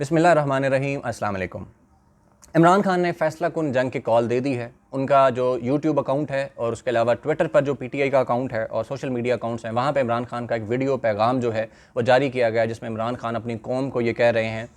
बिस्मिल्लाहिर्रहमानिर्रहीम, अस्सलाम वालेकुम। इमरान खान ने फैसला कुन जंग की कॉल दे दी है। उनका जो यूट्यूब अकाउंट है और उसके अलावा ट्विटर पर जो पीटीआई का अकाउंट है और सोशल मीडिया अकाउंट्स हैं, वहाँ पे इमरान खान का एक वीडियो पैगाम जो है वो जारी किया गया है, जिसमें इमरान खान अपनी कौम को ये कह रहे हैं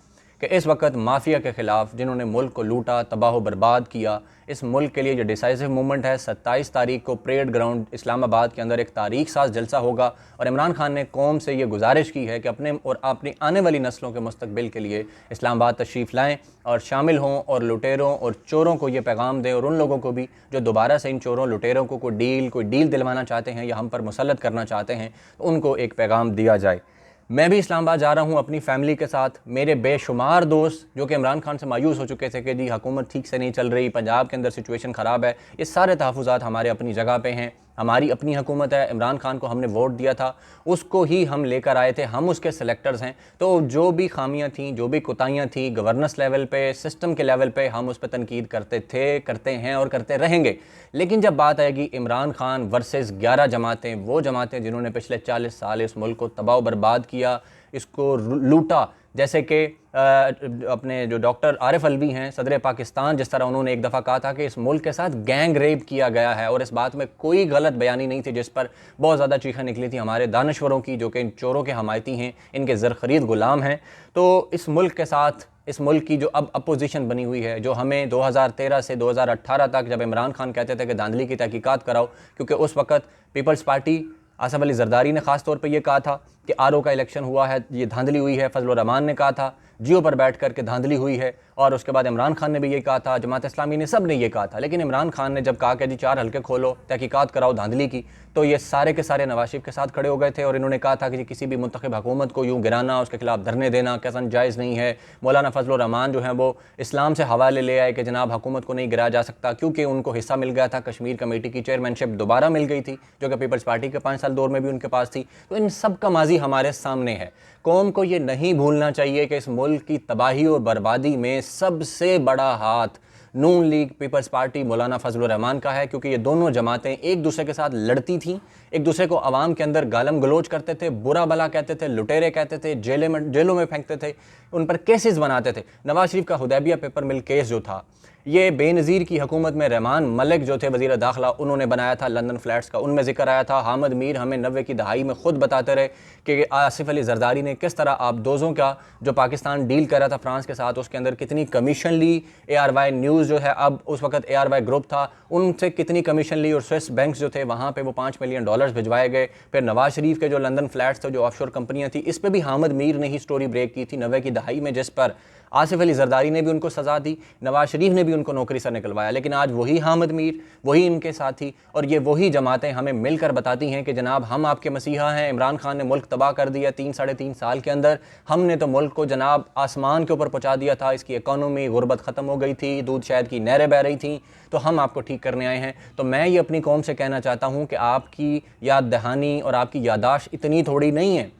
कि इस वक्त माफिया के ख़िलाफ़ जिन्होंने मुल्क को लूटा, तबाह बर्बाद किया, इस मुल्क के लिए जो डिसाइसिव मूवमेंट है 27 तारीख को परेड ग्राउंड इस्लामाबाद के अंदर एक तारीख साज जलसा होगा। और इमरान खान ने कौम से ये गुजारिश की है कि अपने और अपनी आने वाली नस्लों के मुस्तकबिल के लिए इस्लामाबाद तशरीफ़ लाएँ और शामिल हों और लुटेरों और चोरों को ये पैगाम दें, और उन लोगों को भी जो दोबारा से इन चोरों लुटेरों को कोई डील दिलवाना चाहते हैं या हम पर मुसल्लत करना चाहते हैं, तो उनको एक पैगाम दिया जाए। मैं भी इस्लामाबाद जा रहा हूँ अपनी फ़ैमिली के साथ। मेरे बेशुमार दोस्त जो कि इमरान खान से मायूस हो चुके थे कि जी हुकूमत ठीक से नहीं चल रही, पंजाब के अंदर सिचुएशन ख़राब है, ये सारे तहफ़्फ़ुज़ात हमारे अपनी जगह पे हैं। हमारी अपनी हुकूमत है, इमरान खान को हमने वोट दिया था, उसको ही हम लेकर आए थे, हम उसके सेलेक्टर्स हैं। तो जो भी खामियां थीं, जो भी कोताहियां थीं गवर्नेंस लेवल पे, सिस्टम के लेवल पे, हम उस पर तनकीद करते थे, करते हैं और करते रहेंगे। लेकिन जब बात आएगी इमरान खान वर्सेस 11 जमातें, वो जमातें जिन्होंने पिछले 40 साल इस मुल्क को तबाह बर्बाद किया, इसको लूटा, जैसे कि अपने जो डॉक्टर आरिफ अलवी हैं सदर पाकिस्तान, जिस तरह उन्होंने एक दफ़ा कहा था कि इस मुल्क के साथ गैंग रेप किया गया है, और इस बात में कोई गलत बयानी नहीं थी, जिस पर बहुत ज़्यादा चीखें निकली थी हमारे दानश्वरों की, जो कि इन चोरों के हमायती हैं, इनके ज़र-ख़रीद ग़ुलाम हैं। तो इस मुल्क के साथ, इस मुल्क की जो अब अपोजिशन बनी हुई है, जो हमें 2013 से 2018 तक, जब इमरान खान कहते थे कि धांधली की तहकीकात कराओ, क्योंकि उस वक़्त पीपल्स पार्टी आसिफ अली जरदारी ने ख़ास तौर पे ये कहा था कि आरओ का इलेक्शन हुआ है, ये धांधली हुई है। फजल रहमान ने कहा था जियो पर बैठ कर के धांधली हुई है, और उसके बाद इमरान खान ने भी ये कहा था, जमात इस्लामी ने, सब ने ये कहा था। लेकिन इमरान खान ने जब कहा कि जी 4 हल्के खोलो, तहकीकात कराओ धांधली की, तो ये सारे के सारे नवाज शरीफ के साथ खड़े हो गए थे और इन्होंने कहा था कि जी किसी भी मुंतखब हुकूमत को यूँ गिराना, उसके खिलाफ धरने देना कैसा जायज़ नहीं है। मौलाना फजल रहमान जो हैं वो इस्लाम से हवाले ले आए कि जनाब हुकूमत को नहीं गिराया जा सकता, क्योंकि उनको हिस्सा मिल गया था, कश्मीर कमेटी की चेयरमैनशिप दोबारा मिल गई थी, जो कि पीपल्स पार्टी के 5 साल दौर में भी उनके पास थी। तो इन सब का माजी हमारे सामने है। कौम को ये नहीं भूलना चाहिए कि इस मुल्क की तबाही और बर्बादी में सबसे बड़ा हाथ नून लीग, पीपल्स पार्टी, मौलाना फजल रहमान का है, क्योंकि ये दोनों जमातें एक दूसरे के साथ लड़ती थीं, एक दूसरे को आवाम के अंदर गालम गलोच करते थे, बुरा भला कहते थे, लुटेरे कहते थे, जेलों में फेंकते थे, उन पर केसेस बनाते थे। नवाज शरीफ का हुदैबिया पेपर मिल केस जो था, ये बेनज़ीर की हुकूमत में रहमान मलिक जो थे वज़ीर दाखिला, उन्होंने बनाया था लंदन फ्लैट्स का, उनमें जिक्र आया था। हामिद मीर हमें 90 की दहाई में ख़ुद बताते रहे कि आसिफ अली जरदारी ने किस तरह आबदोज़ों का जो पाकिस्तान डील कर रहा था फ्रांस के साथ, उसके अंदर कितनी कमीशन ली। ARY न्यूज़ जो है, अब उस वक्त ARY ग्रुप था, उनसे कितनी कमीशन ली, और स्विस बैंक्स जो थे वहाँ पर वो $5 मिलियन भिजवाए गए। फिर नवाज शरीफ के जो लंदन फ्लैट्स थे, जो ऑफशोर कंपनियाँ थी, इस पर भी हामिद मीर ने ही स्टोरी ब्रेक की थी 90 की दहाई में, जिस पर आसिफ अली जरदारी ने भी उनको सज़ा दी, नवाज शरीफ ने भी उनको नौकरी से निकलवाया। लेकिन आज वही हामिद मीर, वही इनके साथी और ये वही जमातें हमें मिलकर बताती हैं कि जनाब हम आपके मसीहा हैं। इमरान खान ने मुल्क तबाह कर दिया 3-3.5 साल के अंदर। हमने तो मुल्क को जनाब आसमान के ऊपर पहुँचा दिया था, इसकी इकॉनमी, गुर्बत ख़त्म हो गई थी, दूध शहद की नहरें बह रही थी, तो हम आपको ठीक करने आए हैं। तो मैं ये अपनी कौम से कहना चाहता हूँ कि आपकी याद दहानी और आपकी यादाश्त इतनी थोड़ी नहीं है।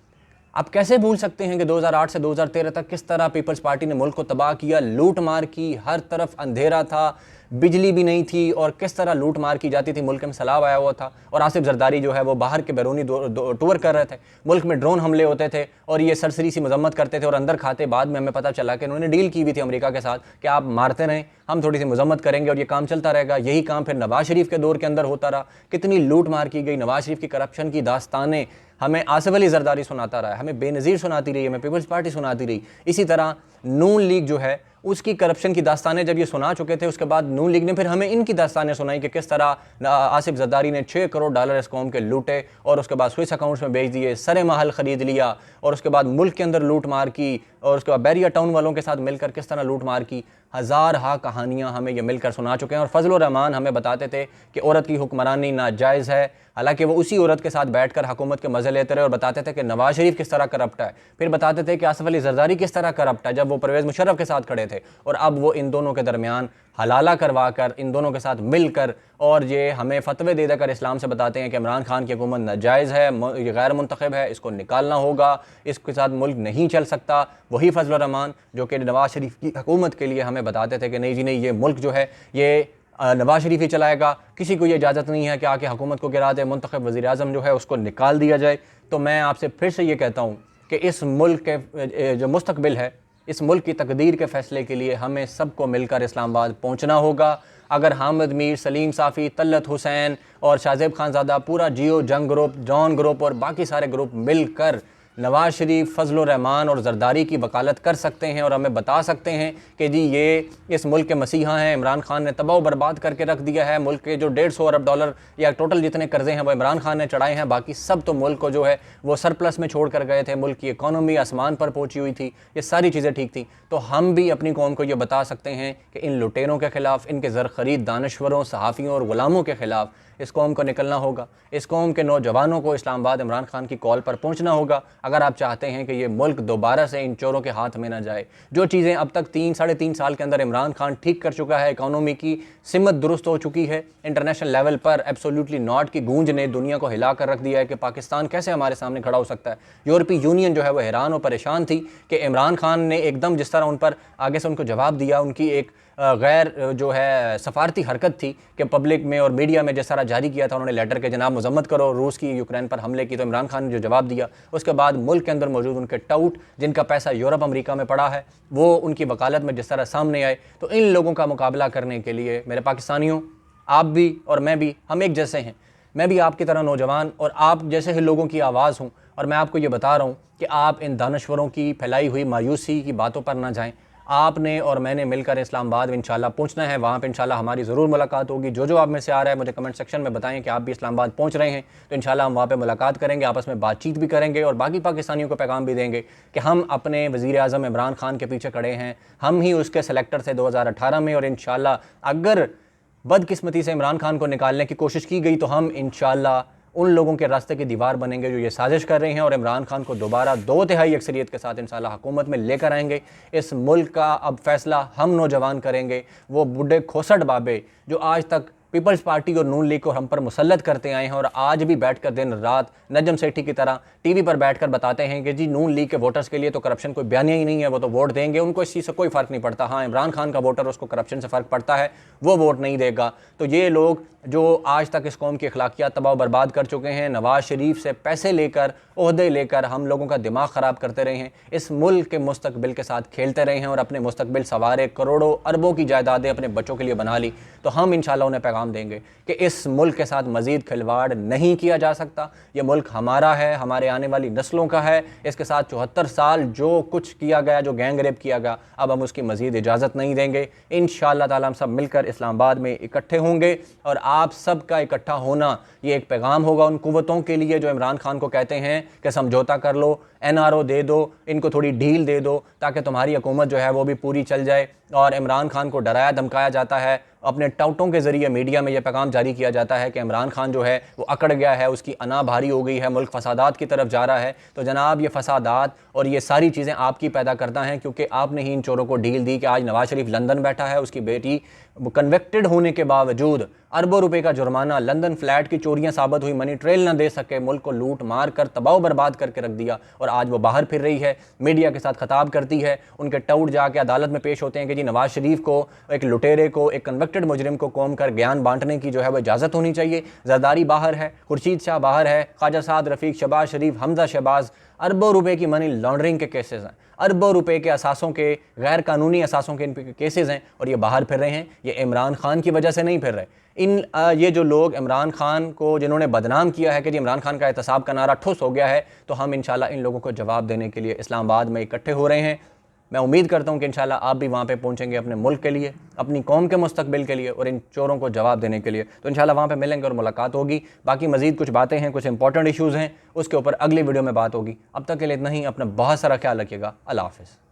आप कैसे भूल सकते हैं कि 2008 से 2013 तक किस तरह पीपल्स पार्टी ने मुल्क को तबाह किया, लूट मार की, हर तरफ अंधेरा था, बिजली भी नहीं थी, और किस तरह लूट मार की जाती थी, मुल्क में सैलाब आया हुआ था, और आसिफ जरदारी जो है वो बाहर के बैरूनी टूर कर रहे थे, मुल्क में ड्रोन हमले होते थे और ये सरसरी सी मजम्मत करते थे और अंदर खाते। बाद में हमें पता चला कि उन्होंने डील की हुई थी अमेरिका के साथ कि आप मारते रहें, हम थोड़ी सी मजम्मत करेंगे और ये काम चलता रहेगा। यही काम फिर नवाज शरीफ के दौर के अंदर होता रहा। कितनी लूट मार की गई, नवाज शरीफ की करप्शन की दास्तानें हमें आसिफ अली जरदारी सुनाता रहा है, हमें बेनज़ीर सुनाती रही, हमें पीपल्स पार्टी सुनाती रही। इसी तरह नून लीग जो है उसकी करप्शन की दास्तानें जब ये सुना चुके थे, उसके बाद नून लीग ने फिर हमें इनकी दास्तानें सुनाई कि किस तरह आसिफ जरदारी ने $6 करोड़ इस कौम के लूटे और उसके बाद स्विस अकाउंट्स में भेज दिए, सरे महल ख़रीद लिया, और उसके बाद मुल्क के अंदर लूट मार की, और उसके बाद बैरिया टाउन वालों के साथ मिलकर किस तरह लूट मार की। हज़ार हा कहानियाँ हमें ये मिलकर सुना चुके हैं। और फजल रहमान हमें बताते थे कि औरत की हुक्मरानी नाजायज़ है, हालांकि वो उसी औरत के साथ बैठकर हुकूमत के मज़े लेते रहे और बताते थे कि नवाज शरीफ किस तरह करप्ट है। फिर बताते थे कि आसिफ अली जरदारी किस तरह करप्ट है, जब वो परवेज़ मुशर्रफ के साथ खड़े थे, और अब वो इन दोनों के दरमियान हलाला करवा कर, इन दोनों के साथ मिलकर, और ये हमें फतवे दे देकर इस्लाम से बताते हैं कि इमरान खान की हुकूमत नाजायज़ है, ये गैर मुंतखब है, इसको निकालना होगा, इसके साथ मुल्क नहीं चल सकता। वही फजल रहमान जो कि नवाज शरीफ की हुकूमत के लिए हमें बताते थे कि नहीं जी नहीं, ये मुल्क जो है ये नवाज शरीफ ही चलाएगा, किसी को ये इजाज़त नहीं है कि आके हुकूमत को गिरा दे, मुंतखब वज़ीर आज़म जो है उसको निकाल दिया जाए। तो मैं आपसे फिर से ये कहता हूँ कि इस मुल्क के जो मुस्तकबिल है इस मुल्क की तकदीर के फ़ैसले के लिए हमें सबको मिलकर इस्लामाबाद पहुँचना होगा। अगर हामिद मीर, सलीम साफ़ी, तल्लत हुसैन और शाहज़ेब खानज़ादा, पूरा जियो जंग ग्रुप, जॉन ग्रुप और बाकी सारे ग्रुप मिलकर नवाज़ शरीफ, फजल रहमान और जरदारी की वकालत कर सकते हैं और हमें बता सकते हैं कि जी ये इस मुल्क के मसीहा हैं, इमरान खान ने तबाह बर्बाद करके रख दिया है। मुल्क के जो 150 अरब डॉलर या टोटल जितने कर्जे हैं वो इमरान खान ने चढ़ाए हैं, बाकी सब तो मुल्क को जो है वो सरप्लस में छोड़ कर गए थे। मुल्क की इकॉनमी आसमान पर पहुंची हुई थी, ये सारी चीज़ें ठीक थी। तो हम भी अपनी कौम को ये बता सकते हैं कि इन लुटेरों के ख़िलाफ़, इनके ज़र खरीद दानश्वरों, सहाफ़ियों और ग़ुलामों के ख़िलाफ़ इस कौम को निकलना होगा। इस कौम के नौजवानों को इस्लामाबाद इमरान खान की कॉल पर पहुंचना होगा अगर आप चाहते हैं कि ये मुल्क दोबारा से इन चोरों के हाथ में ना जाए। जो चीज़ें अब तक 3-3.5 साल के अंदर इमरान खान ठीक कर चुका है, इकॉनमी की सिमत दुरुस्त हो चुकी है, इंटरनेशनल लेवल पर एब्सोल्युटली नॉट की गूंज ने दुनिया को हिला कर रख दिया है कि पाकिस्तान कैसे हमारे सामने खड़ा हो सकता है। यूरोपीय यूनियन जो है वो हैरान और परेशान थी कि इमरान खान ने एकदम जिस तरह उन पर आगे से उनको जवाब दिया, उनकी एक गैर जो है सफारती हरकत थी कि पब्लिक में और मीडिया में जिस तरह जारी किया था उन्होंने लेटर के जनाब मजम्मत करो रूस की यूक्रेन पर हमले की, तो इमरान खान ने जो जवाब दिया उसके बाद मुल्क के अंदर मौजूद उनके टाउट जिनका पैसा यूरोप अमेरिका में पड़ा है वो उनकी वकालत में जिस तरह सामने आए। तो इन लोगों का मुकाबला करने के लिए मेरे पाकिस्तानियों, आप भी और मैं भी, हम एक जैसे हैं। मैं भी आपकी तरह नौजवान और आप जैसे ही लोगों की आवाज़ हूँ और मैं आपको ये बता रहा हूँ कि आप इन दानश्वरों की फैलाई हुई मायूसी की बातों पर ना जाएँ। आपने और मैंने मिलकर इस्लामाबाद इंशाल्लाह पहुंचना है, वहाँ पे इंशाल्लाह हमारी ज़रूर मुलाकात होगी। जो आप में से आ रहा है मुझे कमेंट सेक्शन में बताएं कि आप भी इस्लामाबाद पहुंच रहे हैं, तो इंशाल्लाह हम वहाँ पे मुलाकात करेंगे, आपस में बातचीत भी करेंगे और बाकी पाकिस्तानियों को पैगाम भी देंगे कि हम अपने वज़ीर आज़म इमरान खान के पीछे खड़े हैं। हम ही उसके सेलेक्टर थे 2018 में और इंशाल्लाह अगर बदकिस्मती से इमरान खान को निकालने की कोशिश की गई तो हम इंशाल्लाह उन लोगों के रास्ते की दीवार बनेंगे जो ये साजिश कर रहे हैं और इमरान खान को दोबारा 2/3 अक्सरियत के साथ इंशाल्लाह हुकूमत में लेकर आएंगे। इस मुल्क का अब फैसला हम नौजवान करेंगे। वो बूढ़े खोसट बाबे जो आज तक पीपल्स पार्टी और नून लीग को हम पर मुसल्लत करते आए हैं और आज भी बैठकर दिन रात नजम सेठी की तरह टीवी पर बैठकर बताते हैं कि जी नून लीग के वोटर्स के लिए तो करप्शन कोई बयानिया ही नहीं है, वो तो वोट देंगे, उनको इस चीज़ से कोई फ़र्क नहीं पड़ता। हाँ, इमरान खान का वोटर उसको करप्शन से फ़र्क पड़ता है, वो वोट नहीं देगा। तो ये लोग जो आज तक इस कौम की अखलाकियात तबाह बर्बाद कर चुके हैं, नवाज़ शरीफ से पैसे लेकर, ओहदे लेकर हम लोगों का दिमाग ख़राब करते रहे हैं, इस मुल्क के मुस्तकबिल के साथ खेलते रहे हैं और अपने मुस्तकबिल सवारे करोड़ों अरबों की जायदादें अपने बच्चों के लिए बना ली, तो हम इंशाल्लाह उन्हें पैगाम देंगे कि इस मुल्क के साथ मज़ीद खिलवाड़ नहीं किया जा सकता। ये मुल्क हमारा है, हमारे आने वाली नस्लों का है। इसके साथ 74 साल जो कुछ किया गया, जो गैंग रेप किया गया, अब हम उसकी मज़ीद इजाज़त नहीं देंगे। इंशाअल्लाह ताला हम सब मिलकर इस्लामाबाद में इकट्ठे होंगे और आप सब का इकट्ठा होना ये एक पैगाम होगा उन कुव्वतों के लिए जो इमरान खान को कहते हैं कि समझौता कर लो, NRO दे दो, इनको थोड़ी ढील दे दो ताकि तुम्हारी हुकूमत जो है वो भी पूरी चल जाए। और इमरान खान को डराया धमकाया जाता है, अपने टाउटों के ज़रिए मीडिया में यह पैगाम जारी किया जाता है कि इमरान खान जो है वो अकड़ गया है, उसकी अना भारी हो गई है, मुल्क फसादात की तरफ जा रहा है। तो जनाब ये फसादात और ये सारी चीज़ें आपकी पैदा करता हैं क्योंकि आपने ही इन चोरों को डील दी कि आज नवाज़ शरीफ लंदन बैठा है, उसकी बेटी कन्विक्टेड होने के बावजूद अरबों रुपए का जुर्माना, लंदन फ्लैट की चोरियां साबित हुई, मनी ट्रेल ना दे सके, मुल्क को लूट मार कर तबाह बर्बाद करके रख दिया और आज वो बाहर फिर रही है, मीडिया के साथ खिताब करती है, उनके टाउट जाके अदालत में पेश होते हैं कि जी नवाज़ शरीफ को, एक लुटेरे को, एक कन्विक्टेड मुजरिम को कौम कर ज्ञान बांटने की जो है वो इजाज़त होनी चाहिए। जरदारी बाहर है, खुर्शीद शाह बाहर है, ख्वाजा साद रफ़ीक, शहबाज शरीफ, हमजा शहबाज, अरबों रुपए की मनी लॉन्ड्रिंग के केसेस हैं, अरबों रुपए के असासों के, गैर कानूनी असासों के इन केसेस हैं और ये बाहर फिर रहे हैं। ये इमरान खान की वजह से नहीं फिर रहे। ये जो लोग इमरान खान को जिन्होंने बदनाम किया है कि जी इमरान खान का एहतसाब का नारा ठुस हो गया है, तो हम इंशाल्लाह इन लोगों को जवाब देने के लिए इस्लामाबाद में इकट्ठे हो रहे हैं। मैं उम्मीद करता हूं कि इंशाल्लाह आप भी वहां पे पहुंचेंगे अपने मुल्क के लिए, अपनी कौम के मुस्तकबिल के लिए और इन चोरों को जवाब देने के लिए। तो इंशाल्लाह वहां पे मिलेंगे और मुलाकात होगी। बाकी मजीद कुछ बातें हैं, कुछ इंपॉर्टेंट इशूज़ हैं, उसके ऊपर अगली वीडियो में बात होगी। अब तक के लिए इतना ही। अपना बहुत सारा ख्याल रखिएगा। अल्लाह हाफ़िज़।